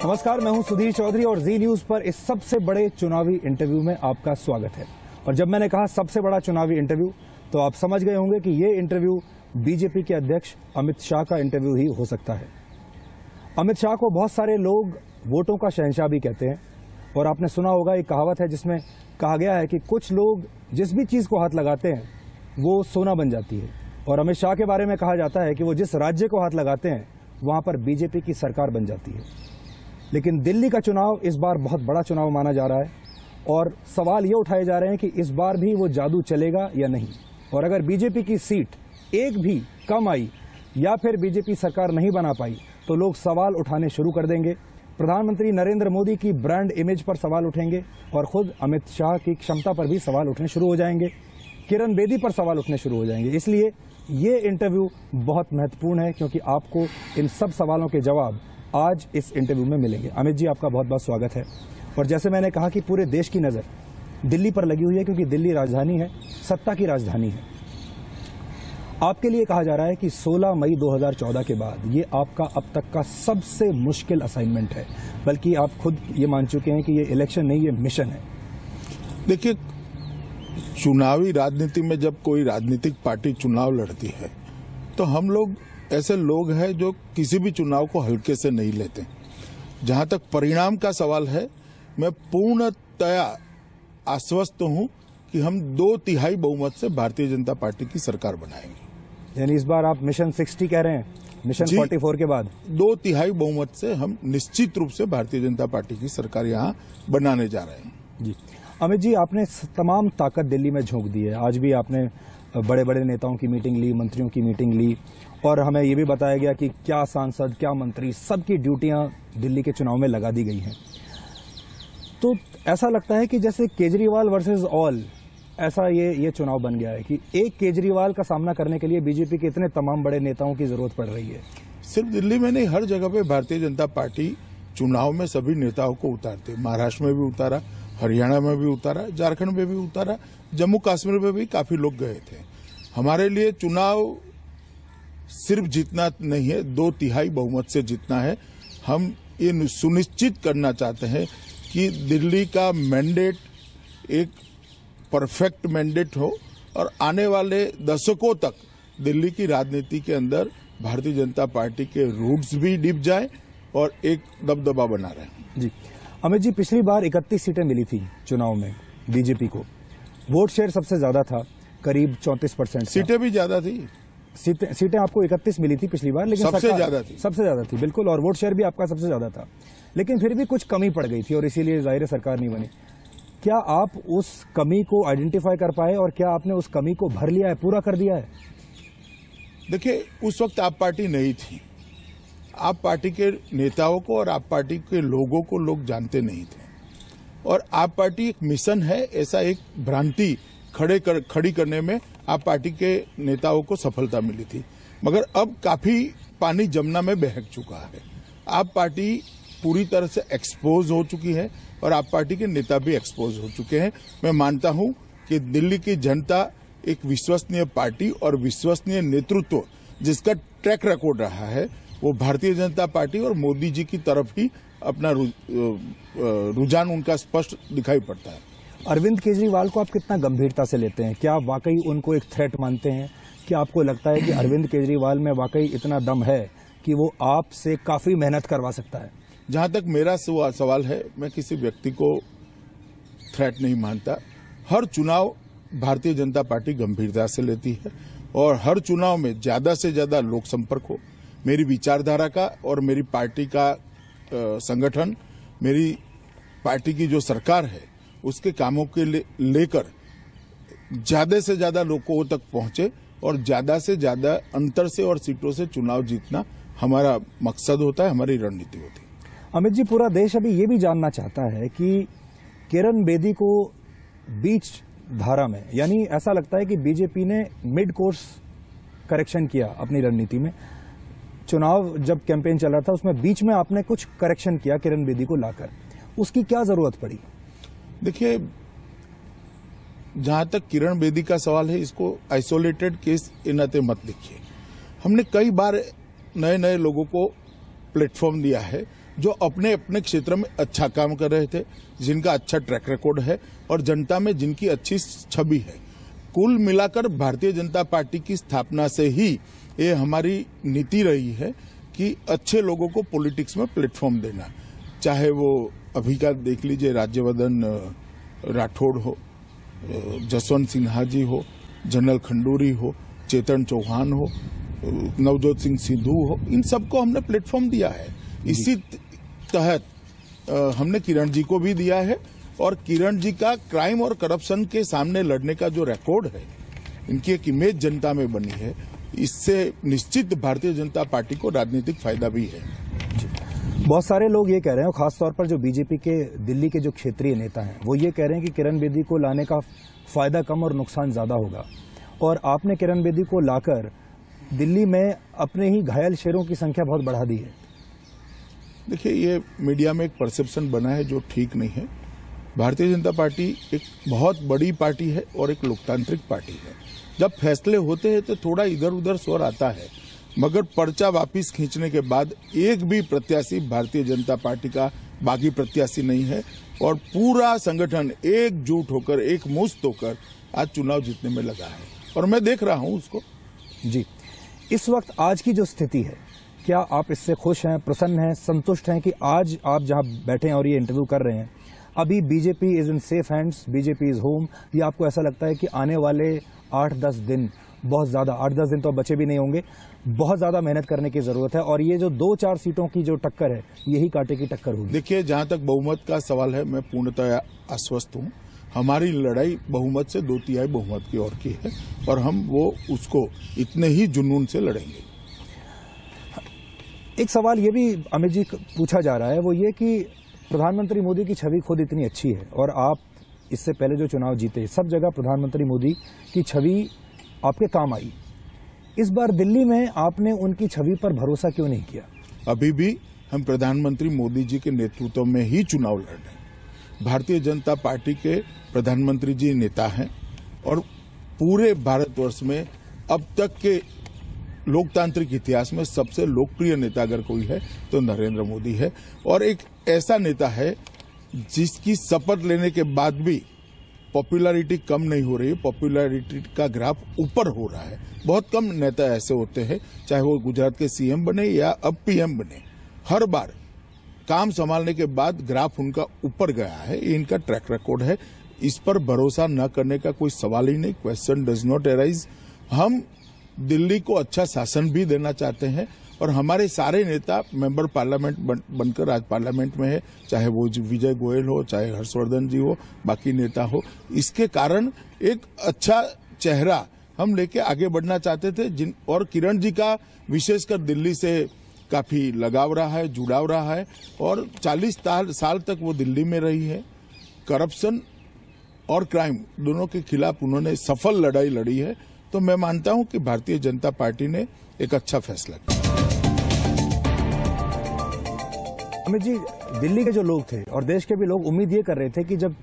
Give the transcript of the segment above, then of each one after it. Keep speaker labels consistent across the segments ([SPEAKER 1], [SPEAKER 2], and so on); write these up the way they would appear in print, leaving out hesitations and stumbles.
[SPEAKER 1] नमस्कार, मैं हूं सुधीर चौधरी और जी न्यूज पर इस सबसे बड़े चुनावी इंटरव्यू में आपका स्वागत है। और जब मैंने कहा सबसे बड़ा चुनावी इंटरव्यू, तो आप समझ गए होंगे कि ये इंटरव्यू बीजेपी के अध्यक्ष अमित शाह का इंटरव्यू ही हो सकता है। अमित शाह को बहुत सारे लोग वोटों का शहंशाह भी कहते हैं और आपने सुना होगा एक कहावत है जिसमें कहा गया है कि कुछ लोग जिस भी चीज को हाथ लगाते हैं वो सोना बन जाती है। और अमित शाह के बारे में कहा जाता है कि वो जिस राज्य को हाथ लगाते हैं वहां पर बीजेपी की सरकार बन जाती है। लेकिन दिल्ली का चुनाव इस बार बहुत बड़ा चुनाव माना जा रहा है और सवाल ये उठाए जा रहे हैं कि इस बार भी वो जादू चलेगा या नहीं। और अगर बीजेपी की सीट एक भी कम आई या फिर बीजेपी सरकार नहीं बना पाई तो लोग सवाल उठाने शुरू कर देंगे। प्रधानमंत्री नरेंद्र मोदी की ब्रांड इमेज पर सवाल उठेंगे और खुद अमित शाह की क्षमता पर भी सवाल उठने शुरू हो जाएंगे। किरण बेदी पर सवाल उठने शुरू हो जाएंगे। इसलिए ये इंटरव्यू बहुत महत्वपूर्ण है क्योंकि आपको इन सब सवालों के जवाब आज इस इंटरव्यू में मिलेंगे। अमित जी, आपका बहुत बहुत स्वागत है। और जैसे मैंने कहा कि पूरे देश की नजर दिल्ली पर लगी हुई है क्योंकि दिल्ली राजधानी है, सत्ता की राजधानी है। आपके लिए कहा जा रहा है कि 16 मई 2014 के बाद ये आपका अब तक का सबसे मुश्किल असाइनमेंट है, बल्कि आप खुद ये मान चुके हैं कि ये इलेक्शन नहीं, ये मिशन है।
[SPEAKER 2] देखिए, चुनावी राजनीति में जब कोई राजनीतिक पार्टी चुनाव लड़ती है तो हम लोग ऐसे लोग हैं जो किसी भी चुनाव को हल्के से नहीं लेते। जहां तक परिणाम का सवाल है, मैं पूर्णतया आश्वस्त हूं कि हम 2/3 बहुमत से भारतीय जनता पार्टी की सरकार बनाएंगे।
[SPEAKER 1] यानी इस बार आप मिशन 60 कह रहे हैं, मिशन 44 के बाद
[SPEAKER 2] 2/3 बहुमत से हम निश्चित रूप से भारतीय जनता पार्टी की सरकार यहां बनाने जा रहे हैं।
[SPEAKER 1] जी अमित जी, आपने तमाम ताकत दिल्ली में झोंक दी है। आज भी आपने बड़े बड़े नेताओं की मीटिंग ली, मंत्रियों की मीटिंग ली और हमें ये भी बताया गया कि क्या सांसद, क्या मंत्री, सबकी ड्यूटियां दिल्ली के चुनाव में लगा दी गई हैं। तो ऐसा लगता है कि जैसे केजरीवाल वर्सेस ऑल, ऐसा ये चुनाव बन गया है कि एक केजरीवाल का सामना करने के लिए बीजेपी के इतने तमाम बड़े नेताओं की जरूरत पड़ रही है।
[SPEAKER 2] सिर्फ दिल्ली में नहीं, हर जगह पे भारतीय जनता पार्टी चुनाव में सभी नेताओं को उतारते। महाराष्ट्र में भी उतारा, हरियाणा में भी उतारा, झारखंड में भी उतारा, जम्मू कश्मीर में भी काफी लोग गए थे। हमारे लिए चुनाव सिर्फ जीतना नहीं है, 2/3 बहुमत से जीतना है। हम ये सुनिश्चित करना चाहते हैं कि दिल्ली का मैंडेट एक परफेक्ट मैंडेट हो और आने वाले दशकों तक दिल्ली की राजनीति के अंदर भारतीय जनता पार्टी के रूट्स भी डिप जाए और एक दबदबा बना रहे।
[SPEAKER 1] जी अमित जी, पिछली बार 31 सीटें मिली थी चुनाव में बीजेपी को। वोट शेयर सबसे ज्यादा था, करीब 34%।
[SPEAKER 2] सीटें भी ज्यादा थी।
[SPEAKER 1] सीटें आपको 31 मिली थी पिछली बार, लेकिन
[SPEAKER 2] सबसे ज्यादा थी
[SPEAKER 1] बिल्कुल। और वोट शेयर भी आपका सबसे ज्यादा था, लेकिन फिर भी कुछ कमी पड़ गई थी और इसीलिए जाहिर सरकार नहीं बनी। क्या आप उस कमी को आइडेंटिफाई कर पाए और क्या आपने उस कमी को भर लिया है, पूरा कर दिया है?
[SPEAKER 2] देखिए, उस वक्त आप पार्टी नहीं थी। आप पार्टी के नेताओं को और आप पार्टी के लोगों को लोग जानते नहीं थे। और आप पार्टी एक मिशन है, ऐसा एक भ्रांति खड़ी करने में आप पार्टी के नेताओं को सफलता मिली थी। मगर अब काफी पानी जमुना में बहक चुका है। आप पार्टी पूरी तरह से एक्सपोज हो चुकी है और आप पार्टी के नेता भी एक्सपोज हो चुके हैं। मैं मानता हूं कि दिल्ली की जनता एक विश्वसनीय पार्टी और विश्वसनीय नेतृत्व जिसका ट्रैक रिकॉर्ड रहा है, वो भारतीय जनता पार्टी और मोदी जी की तरफ ही अपना रुझान उनका स्पष्ट दिखाई पड़ता है।
[SPEAKER 1] अरविंद केजरीवाल को आप कितना गंभीरता से लेते हैं? क्या वाकई उनको एक थ्रेट मानते हैं? क्या आपको लगता है कि अरविंद केजरीवाल में वाकई इतना दम है कि वो आपसे काफी मेहनत करवा सकता है?
[SPEAKER 2] जहां तक मेरा सवाल है, मैं किसी व्यक्ति को थ्रेट नहीं मानता। हर चुनाव भारतीय जनता पार्टी गंभीरता से लेती है और हर चुनाव में ज्यादा से ज्यादा लोक संपर्क हो। मेरी विचारधारा का और मेरी पार्टी का संगठन, मेरी पार्टी की जो सरकार है, उसके कामों के लेकर ज्यादा से ज्यादा लोगों तक पहुंचे और ज्यादा से ज्यादा अंतर से और सीटों से चुनाव जीतना हमारा मकसद होता है, हमारी रणनीति होती है।
[SPEAKER 1] अमित जी, पूरा देश अभी ये भी जानना चाहता है कि किरण बेदी को बीच धारा में, यानी ऐसा लगता है कि बीजेपी ने मिड कोर्स करेक्शन किया अपनी रणनीति में। चुनाव जब कैंपेन चल रहा था उसमें बीच में आपने कुछ करेक्शन किया किरण बेदी को लाकर, उसकी क्या जरूरत पड़ी?
[SPEAKER 2] देखिए, जहां तक किरण बेदी का सवाल है, इसको आइसोलेटेड केस के नाते मत देखिए। हमने कई बार नए नए लोगों को प्लेटफॉर्म दिया है जो अपने अपने क्षेत्र में अच्छा काम कर रहे थे, जिनका अच्छा ट्रैक रिकॉर्ड है और जनता में जिनकी अच्छी छवि है। कुल मिलाकर भारतीय जनता पार्टी की स्थापना से ही ये हमारी नीति रही है कि अच्छे लोगों को पॉलिटिक्स में प्लेटफॉर्म देना, चाहे वो अभी का देख लीजिए राज्यवर्धन राठौड़ हो, जसवंत सिन्हा जी हो, जनरल खंडूरी हो, चेतन चौहान हो, नवजोत सिंह सिद्धू हो, इन सबको हमने प्लेटफॉर्म दिया है। इसी तहत हमने किरण जी को भी दिया है और किरण जी का क्राइम और करप्शन के सामने लड़ने का जो रिकॉर्ड है, इनकी एक इमेज जनता में बनी है, इससे निश्चित भारतीय जनता पार्टी को राजनीतिक फायदा भी है।
[SPEAKER 1] बहुत सारे लोग ये कह रहे हैं, खासतौर पर जो बीजेपी के दिल्ली के जो क्षेत्रीय नेता हैं, वो ये कह रहे हैं कि किरण बेदी को लाने का फायदा कम और नुकसान ज्यादा होगा, और आपने किरण बेदी को लाकर दिल्ली में अपने ही घायल शेरों की संख्या बहुत बढ़ा दी है।
[SPEAKER 2] देखिए, ये मीडिया में एक परसेप्शन बना है जो ठीक नहीं है। भारतीय जनता पार्टी एक बहुत बड़ी पार्टी है और एक लोकतांत्रिक पार्टी है। जब फैसले होते हैं तो थोड़ा इधर उधर स्वर आता है, मगर पर्चा वापस खींचने के बाद एक भी प्रत्याशी भारतीय जनता पार्टी का बागी प्रत्याशी नहीं है और पूरा संगठन एकजुट होकर, एक मुश्त होकर आज चुनाव जीतने में लगा है और मैं देख रहा हूं उसको।
[SPEAKER 1] जी, इस वक्त आज की जो स्थिति है, क्या आप इससे खुश हैं, प्रसन्न हैं, संतुष्ट हैं कि आज आप जहां बैठे हैं और ये इंटरव्यू कर रहे हैं, अभी BJP is in safe hands, BJP is home, या आपको ऐसा लगता है कि आने वाले 8-10 दिन बहुत ज्यादा, 8-10 दिन तो बचे भी नहीं होंगे, बहुत ज्यादा मेहनत करने की जरूरत है और ये जो 2-4 सीटों की जो टक्कर है, यही कांटे की टक्कर होगी?
[SPEAKER 2] देखिए, जहां तक बहुमत का सवाल है, मैं पूर्णतः आश्वस्त हूं। हमारी लड़ाई बहुमत से 2/3 बहुमत की ओर की है और हम वो उसको इतने ही जुनून से लड़ेंगे।
[SPEAKER 1] एक सवाल ये भी अमित जी पूछा जा रहा है, वो ये कि प्रधानमंत्री मोदी की छवि खुद इतनी अच्छी है और आप इससे पहले जो चुनाव जीते, सब जगह प्रधानमंत्री मोदी की छवि आपके काम आई। इस बार दिल्ली में आपने उनकी छवि पर भरोसा क्यों नहीं किया?
[SPEAKER 2] अभी भी हम प्रधानमंत्री मोदी जी के नेतृत्व में ही चुनाव लड़ रहे हैं। भारतीय जनता पार्टी के प्रधानमंत्री जी नेता हैं और पूरे भारतवर्ष में अब तक के लोकतांत्रिक इतिहास में सबसे लोकप्रिय नेता अगर कोई है तो नरेंद्र मोदी है और एक ऐसा नेता है जिसकी शपथ लेने के बाद भी पॉपुलैरिटी कम नहीं हो रही है, पॉपुलैरिटी का ग्राफ ऊपर हो रहा है। बहुत कम नेता ऐसे होते हैं, चाहे वो गुजरात के सीएम बने या अब पीएम बने, हर बार काम संभालने के बाद ग्राफ उनका ऊपर गया है। ये इनका ट्रैक रिकॉर्ड है, इस पर भरोसा न करने का कोई सवाल ही नहीं। Question does not arise. हम दिल्ली को अच्छा शासन भी देना चाहते हैं और हमारे सारे नेता मेंबर पार्लियामेंट बनकर आज पार्लियामेंट में है, चाहे वो विजय गोयल हो, चाहे हर्षवर्धन जी हो, बाकी नेता हो। इसके कारण एक अच्छा चेहरा हम लेके आगे बढ़ना चाहते थे और किरण जी का विशेषकर दिल्ली से काफी लगाव रहा है, जुड़ाव रहा है और 40 साल तक वो दिल्ली में रही है। करप्शन और क्राइम दोनों के खिलाफ उन्होंने सफल लड़ाई लड़ी है, तो मैं मानता हूं कि भारतीय जनता पार्टी ने एक अच्छा फैसला किया।
[SPEAKER 1] अमित जी, दिल्ली के जो लोग थे और देश के भी लोग उम्मीद ये कर रहे थे कि जब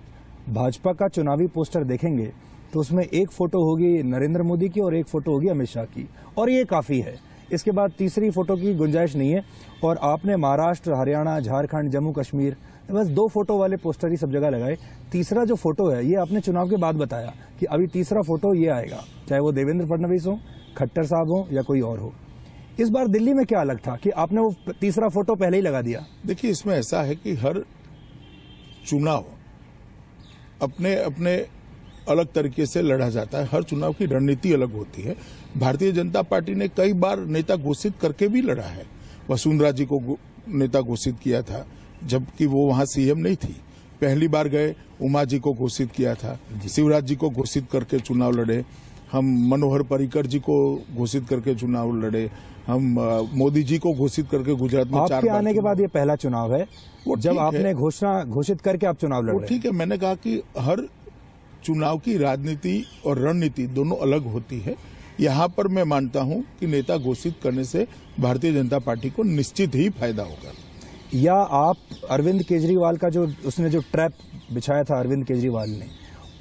[SPEAKER 1] भाजपा का चुनावी पोस्टर देखेंगे तो उसमें एक फोटो होगी नरेंद्र मोदी की और एक फोटो होगी अमित शाह की, और ये काफी है। इसके बाद तीसरी फोटो की गुंजाइश नहीं है और आपने महाराष्ट्र, हरियाणा, झारखंड, जम्मू कश्मीर बस 2 फोटो वाले पोस्टर ही सब जगह लगाए। तीसरा जो फोटो है, ये आपने चुनाव के बाद बताया कि अभी तीसरा फोटो ये आएगा, चाहे वो देवेंद्र फडणवीस हो, खट्टर साहब हो या कोई और हो। इस बार दिल्ली में क्या अलग था कि आपने वो तीसरा फोटो पहले ही लगा दिया?
[SPEAKER 2] देखिए, इसमें ऐसा है कि हर चुनाव अपने अपने अलग तरीके से लड़ा जाता है, हर चुनाव की रणनीति अलग होती है। भारतीय जनता पार्टी ने कई बार नेता घोषित करके भी लड़ा है। वसुंधरा जी को नेता घोषित किया था जबकि वो वहां सीएम नहीं थी। पहली बार गए, उमा जी को घोषित किया था, शिवराज जी को घोषित करके चुनाव लड़े, हम मनोहर पर्रिकर जी को घोषित करके चुनाव लड़े, हम मोदी जी को घोषित करके गुजरात में 4 बार।
[SPEAKER 1] आपके आने के बाद ये पहला चुनाव है जब आपने घोषित करके आप चुनाव लड़ रहे हैं।
[SPEAKER 2] ठीक है, मैंने कहा कि हर चुनाव की राजनीति और रणनीति दोनों अलग होती है। यहाँ पर मैं मानता हूं कि नेता घोषित करने से भारतीय जनता पार्टी को निश्चित ही फायदा होगा।
[SPEAKER 1] या आप अरविंद केजरीवाल का उसने जो ट्रैप बिछाया था, अरविंद केजरीवाल ने,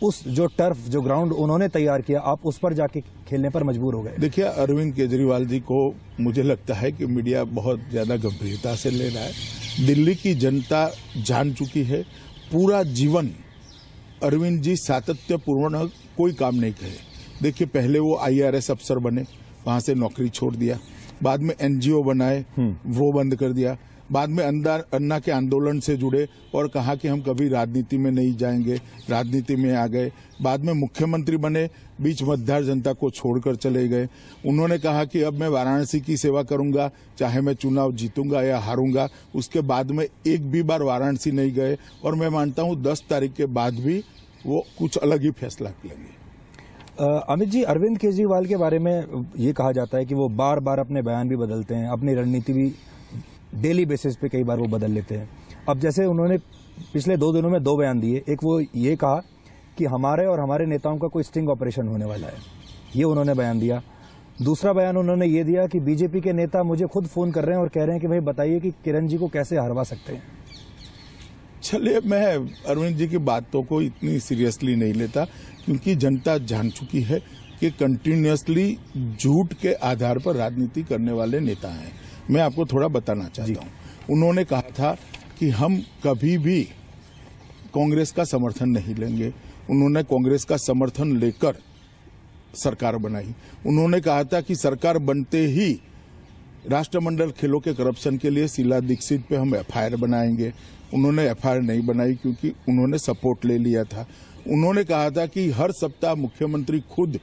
[SPEAKER 1] उस जो टर्फ, जो ग्राउंड उन्होंने तैयार किया, आप उस पर जाके खेलने पर मजबूर हो गए?
[SPEAKER 2] देखिए, अरविंद केजरीवाल जी को मुझे लगता है कि मीडिया बहुत ज्यादा गंभीरता से ले रहा है। दिल्ली की जनता जान चुकी है। पूरा जीवन अरविंद जी सातत्यपूर्ण कोई काम नहीं करे। देखिए, पहले वो IRS अफसर बने, वहां से नौकरी छोड़ दिया। बाद में NGO बनाए, वो बंद कर दिया। बाद में अन्ना के आंदोलन से जुड़े और कहा कि हम कभी राजनीति में नहीं जाएंगे, राजनीति में आ गए। बाद में मुख्यमंत्री बने, बीच मझधार जनता को छोड़कर चले गए। उन्होंने कहा कि अब मैं वाराणसी की सेवा करूंगा, चाहे मैं चुनाव जीतूंगा या हारूंगा। उसके बाद में एक भी बार वाराणसी नहीं गए और मैं मानता हूं 10 तारीख के बाद भी वो कुछ अलग ही फैसला लेंगे।
[SPEAKER 1] अमित जी, अरविंद केजरीवाल के बारे में ये कहा जाता है कि वो बार बार अपने बयान भी बदलते हैं, अपनी रणनीति भी डेली बेसिस पे कई बार वो बदल लेते हैं। अब जैसे उन्होंने पिछले 2 दिनों में 2 बयान दिए। एक वो ये कहा कि हमारे और हमारे नेताओं का कोई स्टिंग ऑपरेशन होने वाला है, ये उन्होंने बयान दिया। दूसरा बयान उन्होंने ये दिया कि बीजेपी के नेता मुझे खुद फोन कर रहे हैं और कह रहे हैं कि भाई बताइए कि किरण जी को कैसे हरवा सकते हैं।
[SPEAKER 2] चलिए, मैं अरविंद जी की बातों को इतनी सीरियसली नहीं लेता, क्योंकि जनता जान चुकी है कि कंटिन्यूअसली झूठ के आधार पर राजनीति करने वाले नेता हैं। मैं आपको थोड़ा बताना चाहता हूं। उन्होंने कहा था कि हम कभी भी कांग्रेस का समर्थन नहीं लेंगे। उन्होंने कांग्रेस का समर्थन लेकर सरकार बनाई। उन्होंने कहा था कि सरकार बनते ही राष्ट्रमंडल खेलों के करप्शन के लिए शीला दीक्षित पे हम FIR बनाएंगे। उन्होंने FIR नहीं बनाई क्योंकि उन्होंने सपोर्ट ले लिया था। उन्होंने कहा था कि हर सप्ताह मुख्यमंत्री खुद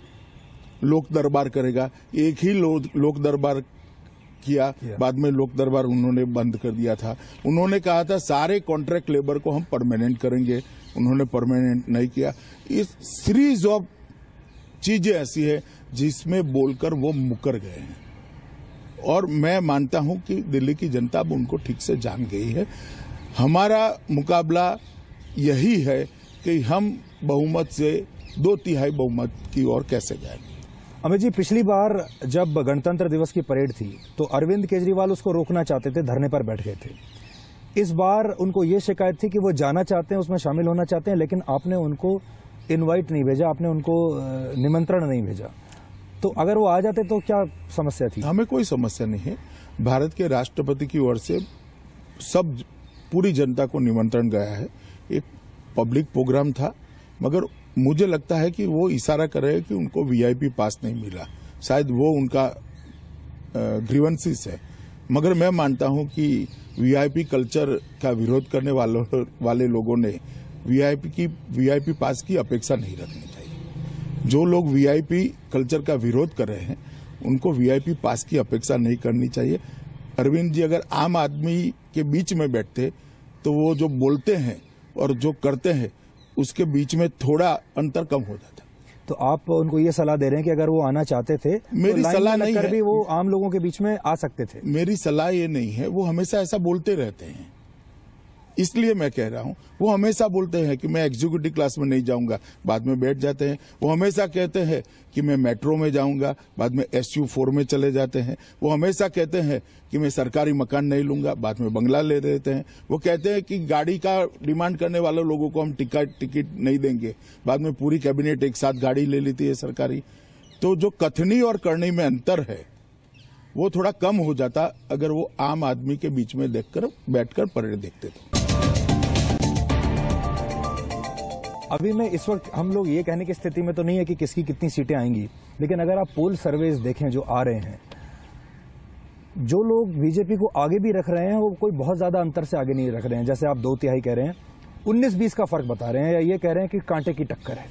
[SPEAKER 2] लोक दरबार करेगा। एक ही लोक दरबार किया, बाद में लोक दरबार उन्होंने बंद कर दिया था। उन्होंने कहा था सारे कॉन्ट्रैक्ट लेबर को हम परमानेंट करेंगे, उन्होंने परमानेंट नहीं किया। इस सीरीज ऑफ चीजें ऐसी है जिसमें बोलकर वो मुकर गए हैं और मैं मानता हूं कि दिल्ली की जनता अब उनको ठीक से जान गई है। हमारा मुकाबला यही है कि हम बहुमत से 2/3 बहुमत की ओर कैसे जाएंगे।
[SPEAKER 1] अमित जी, पिछली बार जब गणतंत्र दिवस की परेड थी तो अरविंद केजरीवाल उसको रोकना चाहते थे, धरने पर बैठ गए थे। इस बार उनको ये शिकायत थी कि वो जाना चाहते हैं, उसमें शामिल होना चाहते हैं, लेकिन आपने उनको इनवाइट नहीं भेजा, आपने उनको निमंत्रण नहीं भेजा। तो अगर वो आ जाते तो क्या समस्या थी?
[SPEAKER 2] हमें कोई समस्या नहीं है। भारत के राष्ट्रपति की ओर से सब पूरी जनता को निमंत्रण गया है। एक पब्लिक प्रोग्राम था, मगर मुझे लगता है कि वो इशारा कर रहे हैं कि उनको VIP पास नहीं मिला। शायद वो उनका ग्रीवेंसेस है, मगर मैं मानता हूं कि VIP कल्चर का विरोध करने वाले लोगों ने VIP पास की अपेक्षा नहीं रखनी चाहिए। जो लोग VIP कल्चर का विरोध कर रहे हैं उनको VIP पास की अपेक्षा नहीं करनी चाहिए। अरविंद जी अगर आम आदमी के बीच में बैठते तो वो जो बोलते हैं और जो करते हैं उसके बीच में थोड़ा अंतर कम हो जाता।
[SPEAKER 1] तो आप उनको ये सलाह दे रहे हैं कि अगर वो आना चाहते थे
[SPEAKER 2] मेरी
[SPEAKER 1] तो
[SPEAKER 2] सलाह नहीं है,
[SPEAKER 1] भी वो आम लोगों के बीच में आ सकते थे।
[SPEAKER 2] मेरी सलाह ये नहीं है, वो हमेशा ऐसा बोलते रहते हैं, इसलिए मैं कह रहा हूं। वो हमेशा बोलते हैं कि मैं एग्जीक्यूटिव क्लास में नहीं जाऊंगा, बाद में बैठ जाते हैं। वो हमेशा कहते हैं कि मैं मेट्रो में जाऊंगा, बाद में SU4 में चले जाते हैं। वो हमेशा कहते हैं कि मैं सरकारी मकान नहीं लूंगा, बाद में बंगला ले देते हैं। वो कहते हैं कि गाड़ी का डिमांड करने वाले लोगों को हम टिकट नहीं देंगे, बाद में पूरी कैबिनेट एक साथ गाड़ी ले लेती है सरकारी। तो जो कथनी और करनी में अंतर है वो थोड़ा कम हो जाता अगर वो आम आदमी के बीच में बैठकर परेड देखते थे।
[SPEAKER 1] अभी मैं इस वक्त हम लोग ये कहने की स्थिति में तो नहीं है कि किसकी कितनी सीटें आएंगी, लेकिन अगर आप पोल सर्वेज देखें जो आ रहे हैं, जो लोग बीजेपी को आगे भी रख रहे हैं वो कोई बहुत ज्यादा अंतर से आगे नहीं रख रहे हैं। जैसे आप 2/3 कह रहे हैं, 19-20 का फर्क बता रहे हैं, या ये कह रहे हैं कि कांटे की टक्कर है।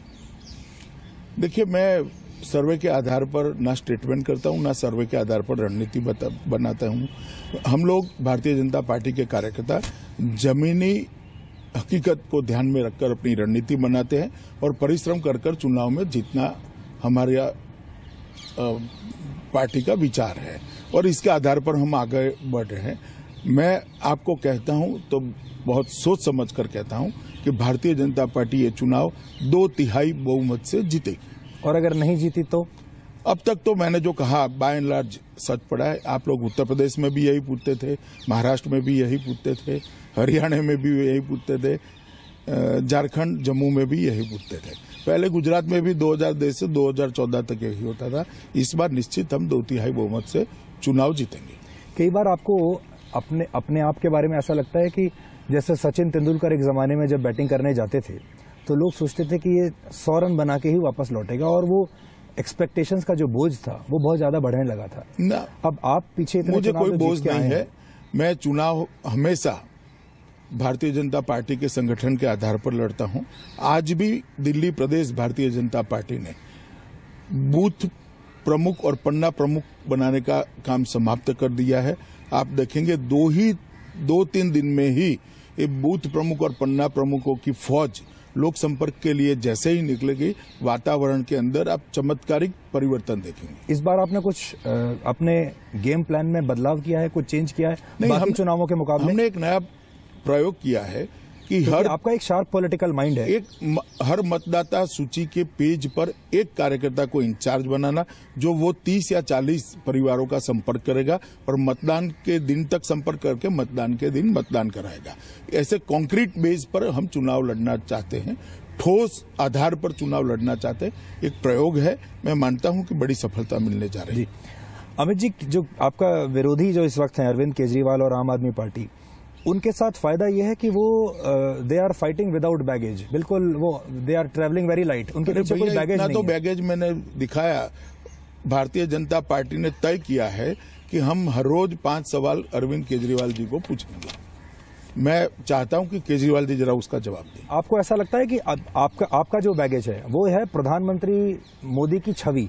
[SPEAKER 2] देखिए, मैं सर्वे के आधार पर ना स्टेटमेंट करता हूं, ना सर्वे के आधार पर रणनीति बनाता हूं। हम लोग भारतीय जनता पार्टी के कार्यकर्ता जमीनी हकीकत को ध्यान में रखकर अपनी रणनीति बनाते हैं और परिश्रम कर चुनाव में जीतना हमारे पार्टी का विचार है और इसके आधार पर हम आगे बढ़ रहे हैं। मैं आपको कहता हूं तो बहुत सोच समझ कर कहता हूं कि भारतीय जनता पार्टी ये चुनाव 2/3 बहुमत से जीतेगी।
[SPEAKER 1] और अगर नहीं जीती तो?
[SPEAKER 2] अब तक तो मैंने जो कहा बाय एंड लार्ज सच पड़ा है। आप लोग उत्तर प्रदेश में भी यही पूछते थे, महाराष्ट्र में भी यही पूछते थे, हरियाणा में भी यही पूछते थे, झारखंड जम्मू में भी यही पूछते थे। पहले गुजरात में भी 2010 से 2014 तक यही होता था। इस बार निश्चित हम 2/3 बहुमत से चुनाव जीतेंगे।
[SPEAKER 1] कई बार आपको अपने आप के बारे में ऐसा लगता है कि जैसे सचिन तेंदुलकर एक जमाने में जब बैटिंग करने जाते थे तो लोग सोचते थे कि ये 100 रन बना के ही वापस लौटेगा, और वो एक्सपेक्टेशंस का जो बोझ था वो बहुत ज्यादा बढ़ने लगा था
[SPEAKER 2] ना।
[SPEAKER 1] अब आप पीछे इतने
[SPEAKER 2] मुझे कोई
[SPEAKER 1] चुनाव
[SPEAKER 2] बोझ
[SPEAKER 1] जीत के आए
[SPEAKER 2] नहीं
[SPEAKER 1] हैं।
[SPEAKER 2] है। मैं चुनाव हमेशा भारतीय जनता पार्टी के संगठन के आधार पर लड़ता हूं। आज भी दिल्ली प्रदेश भारतीय जनता पार्टी ने बूथ प्रमुख और पन्ना प्रमुख बनाने का काम समाप्त कर दिया है। आप देखेंगे 2-3 दिन में ही ये बूथ प्रमुख और पन्ना प्रमुखों की फौज लोक संपर्क के लिए जैसे ही निकलेगी, वातावरण के अंदर आप चमत्कारिक परिवर्तन देखेंगे।
[SPEAKER 1] इस बार आपने कुछ अपने गेम प्लान में बदलाव किया है, कुछ चेंज किया है बाकी चुनावों के मुकाबले?
[SPEAKER 2] हमने एक नया प्रयोग किया है कि
[SPEAKER 1] आपका एक शार्प पॉलिटिकल माइंड है।
[SPEAKER 2] हर मतदाता सूची के पेज पर एक कार्यकर्ता को इंचार्ज बनाना, जो वो 30 या 40 परिवारों का संपर्क करेगा और मतदान के दिन तक संपर्क करके मतदान के दिन मतदान कराएगा। ऐसे कॉन्क्रीट बेस पर हम चुनाव लड़ना चाहते हैं, ठोस आधार पर चुनाव लड़ना चाहते हैं। एक प्रयोग है, मैं मानता हूं कि बड़ी सफलता मिलने जा रही है।
[SPEAKER 1] अमित जी, जो आपका विरोधी जो इस वक्त है अरविंद केजरीवाल और आम आदमी पार्टी, उनके साथ फायदा यह है कि वो they are fighting without baggage, बिल्कुल वो they are travelling very light, उनके पीछे कोई बैगेज नहीं है।
[SPEAKER 2] तो बैगेज मैंने दिखाया। भारतीय जनता पार्टी ने तय किया है कि हम हर रोज 5 सवाल अरविंद केजरीवाल जी को पूछेंगे। मैं चाहता हूं कि केजरीवाल जी जरा उसका जवाब दें।
[SPEAKER 1] आपको ऐसा लगता है कि आपका जो बैगेज है वो है प्रधानमंत्री मोदी की छवि,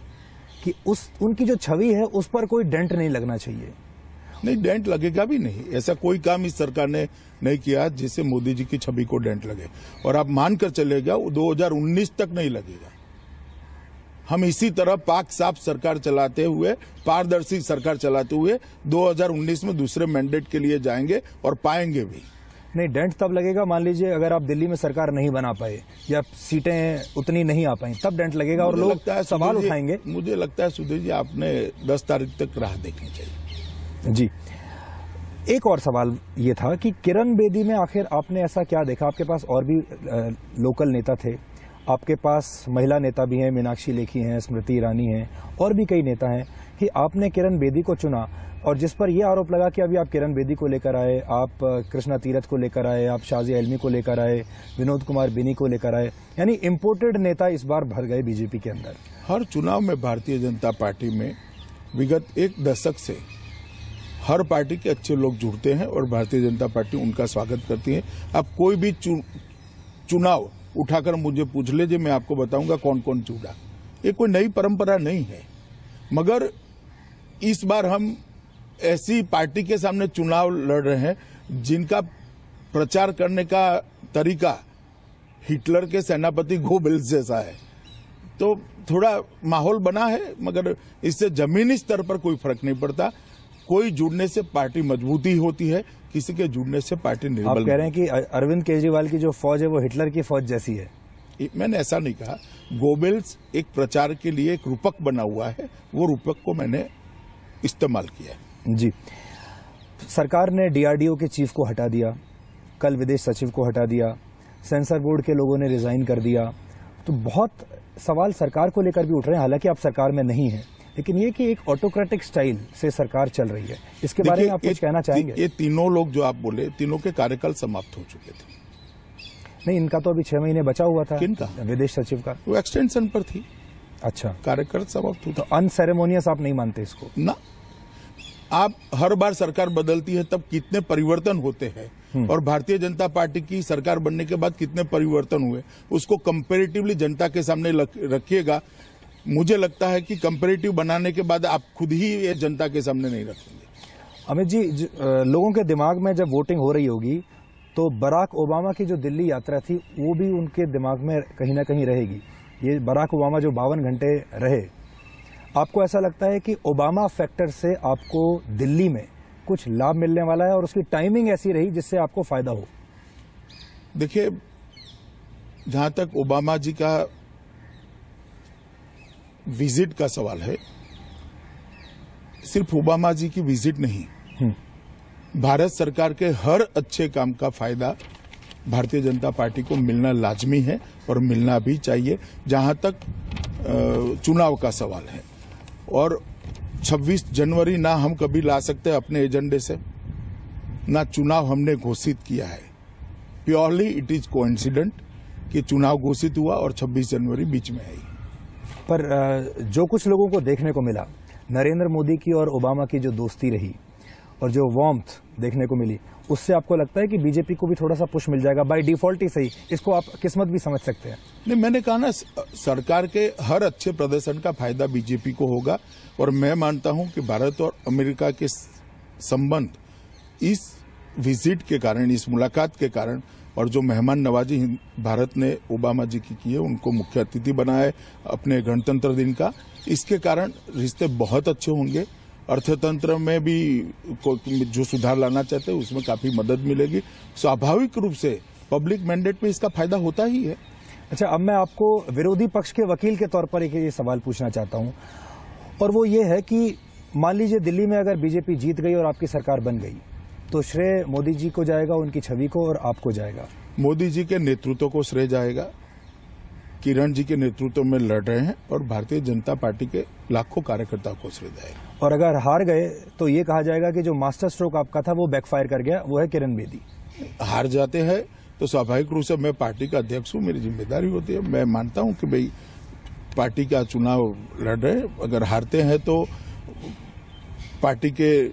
[SPEAKER 1] कि उनकी जो छवि है उस पर कोई डेंट नहीं लगना चाहिए?
[SPEAKER 2] नहीं, डेंट लगेगा भी नहीं। ऐसा कोई काम इस सरकार ने नहीं किया जिससे मोदी जी की छवि को डेंट लगे, और आप मानकर चलेगा 2019 तक नहीं लगेगा। हम इसी तरह पाक साफ सरकार चलाते हुए, पारदर्शी सरकार चलाते हुए 2019 में दूसरे मैंडेट के लिए जाएंगे और पाएंगे भी।
[SPEAKER 1] नहीं, डेंट तब लगेगा मान लीजिए अगर आप दिल्ली में सरकार नहीं बना पाए या सीटें उतनी नहीं आ पाई, तब डेंट लगेगा और लोग सवाल उठाएंगे।
[SPEAKER 2] मुझे लगता है सुधीर जी, आपने 10 तारीख तक राह देखनी चाहिए।
[SPEAKER 1] जी, एक और सवाल ये था कि किरण बेदी में आखिर आपने ऐसा क्या देखा? आपके पास और भी लोकल नेता थे, आपके पास महिला नेता भी हैं, मीनाक्षी लेखी हैं, स्मृति ईरानी हैं, और भी कई नेता हैं, कि आपने किरण बेदी को चुना, और जिस पर यह आरोप लगा कि अभी आप किरण बेदी को लेकर आए, आप कृष्णा तीरथ को लेकर आए, आप शाजिया इल्मी को लेकर आए, विनोद कुमार बिनी को लेकर आए, यानी इम्पोर्टेड नेता इस बार भर गए बीजेपी के अंदर।
[SPEAKER 2] हर चुनाव में भारतीय जनता पार्टी में विगत 1 दशक से हर पार्टी के अच्छे लोग जुड़ते हैं और भारतीय जनता पार्टी उनका स्वागत करती है। अब कोई भी चुनाव उठाकर मुझे पूछ लीजिए, मैं आपको बताऊंगा कौन कौन जुड़ा। ये कोई नई परंपरा नहीं है, मगर इस बार हम ऐसी पार्टी के सामने चुनाव लड़ रहे हैं जिनका प्रचार करने का तरीका हिटलर के सेनापति गोबेल्स जैसा है। तो थोड़ा माहौल बना है, मगर इससे जमीनी स्तर पर कोई फर्क नहीं पड़ता। कोई जुड़ने से पार्टी मजबूती होती है, किसी के जुड़ने से पार्टी निर्बल।
[SPEAKER 1] आप कह रहे हैं कि अरविंद केजरीवाल की जो फौज है वो हिटलर की फौज जैसी है?
[SPEAKER 2] मैंने ऐसा नहीं कहा। गोबेल्स एक प्रचार के लिए एक रूपक बना हुआ है, वो रूपक को मैंने इस्तेमाल किया है।
[SPEAKER 1] जी, सरकार ने डीआरडीओ के चीफ को हटा दिया, कल विदेश सचिव को हटा दिया, सेंसर बोर्ड के लोगों ने रिजाइन कर दिया, तो बहुत सवाल सरकार को लेकर भी उठ रहे हैं। हालांकि आप सरकार में नहीं है, लेकिन ये कि एक ऑटोक्रेटिक स्टाइल से सरकार चल रही है, इसके बारे में आप कुछ कहना चाहेंगे?
[SPEAKER 2] ये तीनों लोग जो आप बोले, तीनों के कार्यकाल समाप्त हो चुके थे।
[SPEAKER 1] नहीं, इनका तो अभी 6 महीने बचा हुआ था।
[SPEAKER 2] किनका?
[SPEAKER 1] विदेश सचिव का।
[SPEAKER 2] वो एक्सटेंशन पर थी।
[SPEAKER 1] अच्छा,
[SPEAKER 2] कार्यकाल समाप्त हुआ।
[SPEAKER 1] तो अनसेरेमोनियस आप नहीं मानते इसको?
[SPEAKER 2] ना, आप हर बार सरकार बदलती है तब कितने परिवर्तन होते हैं, और भारतीय जनता पार्टी की सरकार बनने के बाद कितने परिवर्तन हुए, उसको कंपैरेटिवली जनता के सामने रखिएगा। मुझे लगता है कि कंपैरेटिव बनाने के बाद आप खुद ही ये जनता के सामने नहीं रखेंगे।
[SPEAKER 1] अमित जी, लोगों के दिमाग में जब वोटिंग हो रही होगी तो बराक ओबामा की जो दिल्ली यात्रा थी वो भी उनके दिमाग में कहीं ना कहीं रहेगी। ये बराक ओबामा जो 52 घंटे रहे, आपको ऐसा लगता है कि ओबामा फैक्टर से आपको दिल्ली में कुछ लाभ मिलने वाला है और उसकी टाइमिंग ऐसी रही जिससे आपको फायदा हो?
[SPEAKER 2] देखिए, जहां तक ओबामा जी का विजिट का सवाल है, सिर्फ ओबामा जी की विजिट नहीं, भारत सरकार के हर अच्छे काम का फायदा भारतीय जनता पार्टी को मिलना लाजमी है और मिलना भी चाहिए। जहां तक चुनाव का सवाल है, और 26 जनवरी ना हम कभी ला सकते अपने एजेंडे से, ना चुनाव हमने घोषित किया है। प्योरली इट इज कोइंसिडेंट कि चुनाव घोषित हुआ और 26 जनवरी बीच में आई।
[SPEAKER 1] पर जो कुछ लोगों को देखने को मिला, नरेंद्र मोदी की और ओबामा की जो दोस्ती रही और जो वार्मथ देखने को मिली, उससे आपको लगता है कि बीजेपी को भी थोड़ा सा पुश मिल जाएगा बाय डिफॉल्ट ही सही? इसको आप किस्मत भी समझ सकते हैं।
[SPEAKER 2] नहीं, मैंने कहा ना, सरकार के हर अच्छे प्रदर्शन का फायदा बीजेपी को होगा। और मैं मानता हूं कि भारत और अमेरिका के संबंध इस विजिट के कारण, इस मुलाकात के कारण, और जो मेहमान नवाजी भारत ने ओबामा जी की है, उनको मुख्य अतिथि बनाया है अपने गणतंत्र दिन का, इसके कारण रिश्ते बहुत अच्छे होंगे। अर्थतंत्र में भी जो सुधार लाना चाहते हैं उसमें काफी मदद मिलेगी। स्वाभाविक रूप से पब्लिक मैंडेट में इसका फायदा होता ही है।
[SPEAKER 1] अच्छा, अब मैं आपको विरोधी पक्ष के वकील के तौर पर एक ये सवाल पूछना चाहता हूं, और वो ये है कि मान लीजिए दिल्ली में अगर बीजेपी जीत गई और आपकी सरकार बन गई, तो श्रेय मोदी जी को जाएगा, उनकी छवि को, और आपको जाएगा?
[SPEAKER 2] मोदी जी के नेतृत्व को श्रेय जाएगा। किरण जी के नेतृत्व में लड़ रहे हैं और भारतीय जनता पार्टी के लाखों कार्यकर्ताओं को श्रेय जाएगा।
[SPEAKER 1] और अगर हार गए तो ये कहा जाएगा कि जो मास्टर स्ट्रोक आपका था वो बैकफायर कर गया, वो है किरण बेदी।
[SPEAKER 2] हार जाते हैं तो स्वाभाविक रूप से, मैं पार्टी का अध्यक्ष हूं, मेरी जिम्मेदारी होती है। मैं मानता हूं कि भाई पार्टी का चुनाव लड़ रहे हैं, अगर हारते हैं तो पार्टी के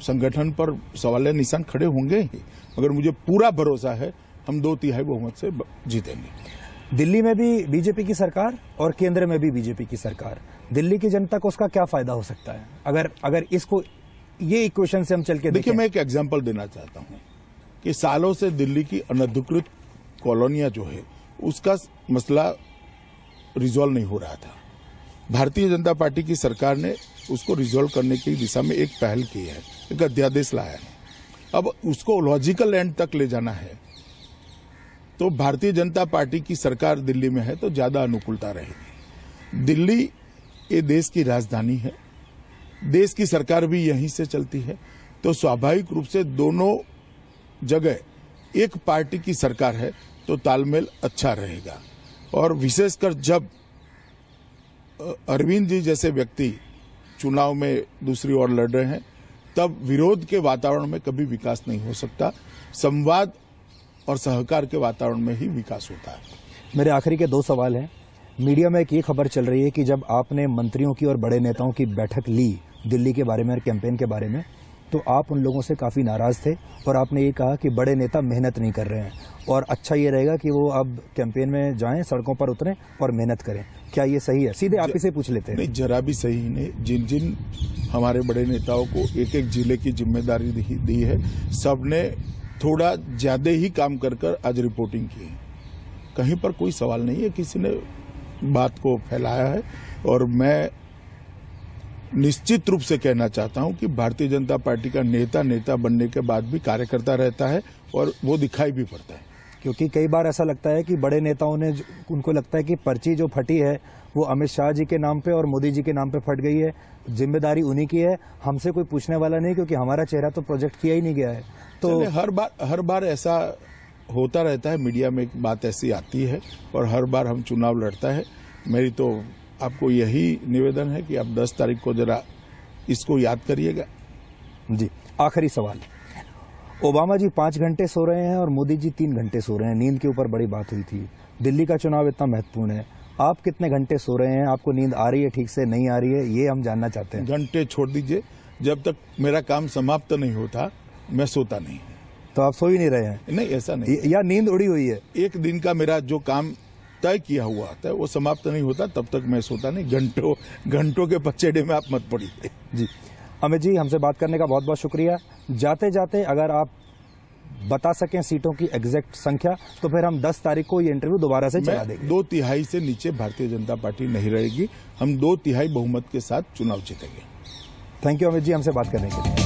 [SPEAKER 2] संगठन पर सवाल निशान खड़े होंगे ही, मगर मुझे पूरा भरोसा है हम 2/3 बहुमत से जीतेंगे।
[SPEAKER 1] दिल्ली में भी बीजेपी की सरकार और केंद्र में भी बीजेपी की सरकार, दिल्ली की जनता को उसका क्या फायदा हो सकता है अगर इसको ये इक्वेशन से हम चल के
[SPEAKER 2] देखिए, मैं एक एग्जांपल देना चाहता हूं कि सालों से दिल्ली की अनधिकृत कॉलोनियां जो है उसका मसला रिजॉल्व नहीं हो रहा था। भारतीय जनता पार्टी की सरकार ने उसको रिजॉल्व करने की दिशा में एक पहल की है, एक अध्यादेश लाया है। अब उसको लॉजिकल एंड तक ले जाना है तो भारतीय जनता पार्टी की सरकार दिल्ली में है तो ज्यादा अनुकूलता रहेगी। दिल्ली ये देश की राजधानी है, देश की सरकार भी यहीं से चलती है, तो स्वाभाविक रूप से दोनों जगह एक पार्टी की सरकार है तो तालमेल अच्छा रहेगा। और विशेषकर जब अरविंद जी जैसे व्यक्ति चुनाव में दूसरी ओर लड़ रहे हैं, तब विरोध के वातावरण में कभी विकास नहीं हो सकता। संवाद और सहकार के वातावरण में ही विकास होता है।
[SPEAKER 1] मेरे आखिरी के 2 सवाल हैं। मीडिया में एक ये खबर चल रही है कि जब आपने मंत्रियों की और बड़े नेताओं की बैठक ली दिल्ली के बारे में और कैंपेन के बारे में, तो आप उन लोगों से काफ़ी नाराज़ थे और आपने ये कहा कि बड़े नेता मेहनत नहीं कर रहे हैं और अच्छा ये रहेगा कि वो अब कैंपेन में जाएं, सड़कों पर उतरें और मेहनत करें। क्या ये सही है? सीधे आप ही से पूछ लेते हैं।
[SPEAKER 2] नहीं, जरा भी सही नहीं। जिन जिन हमारे बड़े नेताओं को एक एक जिले की जिम्मेदारी दी है, सबने थोड़ा ज्यादा ही काम कर आज रिपोर्टिंग की है। कहीं पर कोई सवाल नहीं है, किसी ने बात को फैलाया है। और मैं निश्चित रूप से कहना चाहता हूं कि भारतीय जनता पार्टी का नेता बनने के बाद भी कार्यकर्ता रहता है और वो दिखाई भी पड़ता है।
[SPEAKER 1] क्योंकि कई बार ऐसा लगता है कि बड़े नेताओं ने, उनको लगता है कि पर्ची जो फटी है वो अमित शाह जी के नाम पे और मोदी जी के नाम पे फट गई है, जिम्मेदारी उन्हीं की है, हमसे कोई पूछने वाला नहीं, क्योंकि हमारा चेहरा तो प्रोजेक्ट किया ही नहीं गया है। तो
[SPEAKER 2] हर बार ऐसा होता रहता है, मीडिया में एक बात ऐसी आती है और हर बार हम चुनाव लड़ता है। मेरी तो आपको यही निवेदन है कि आप 10 तारीख को जरा इसको याद करिएगा।
[SPEAKER 1] जी, आखिरी सवाल। ओबामा जी 5 घंटे सो रहे हैं और मोदी जी 3 घंटे सो रहे हैं। नींद के ऊपर बड़ी बात हुई थी। दिल्ली का चुनाव इतना महत्वपूर्ण है, आप कितने घंटे सो रहे हैं? आपको नींद आ रही है ठीक से, नहीं आ रही है, ये हम जानना चाहते हैं।
[SPEAKER 2] घंटे छोड़ दीजिए, जब तक मेरा काम समाप्त नहीं होता मैं सोता नहीं।
[SPEAKER 1] तो आप सो ही नहीं रहे हैं?
[SPEAKER 2] नहीं, ऐसा नहीं।
[SPEAKER 1] या नींद उड़ी हुई है?
[SPEAKER 2] एक दिन का मेरा जो काम तय किया हुआ होता है वो समाप्त नहीं होता तब तक मैं सोता नहीं। घंटों के पचड़े में आप मत पड़िए।
[SPEAKER 1] जी, अमित जी, हमसे बात करने का बहुत बहुत शुक्रिया। जाते जाते अगर आप बता सकें सीटों की एग्जैक्ट संख्या, तो फिर हम 10 तारीख को ये इंटरव्यू दोबारा से चला देंगे।
[SPEAKER 2] 2/3 से नीचे भारतीय जनता पार्टी नहीं रहेगी। हम 2/3 बहुमत के साथ चुनाव जीतेंगे।
[SPEAKER 1] थैंक यू अमित जी, हमसे बात करने के लिए।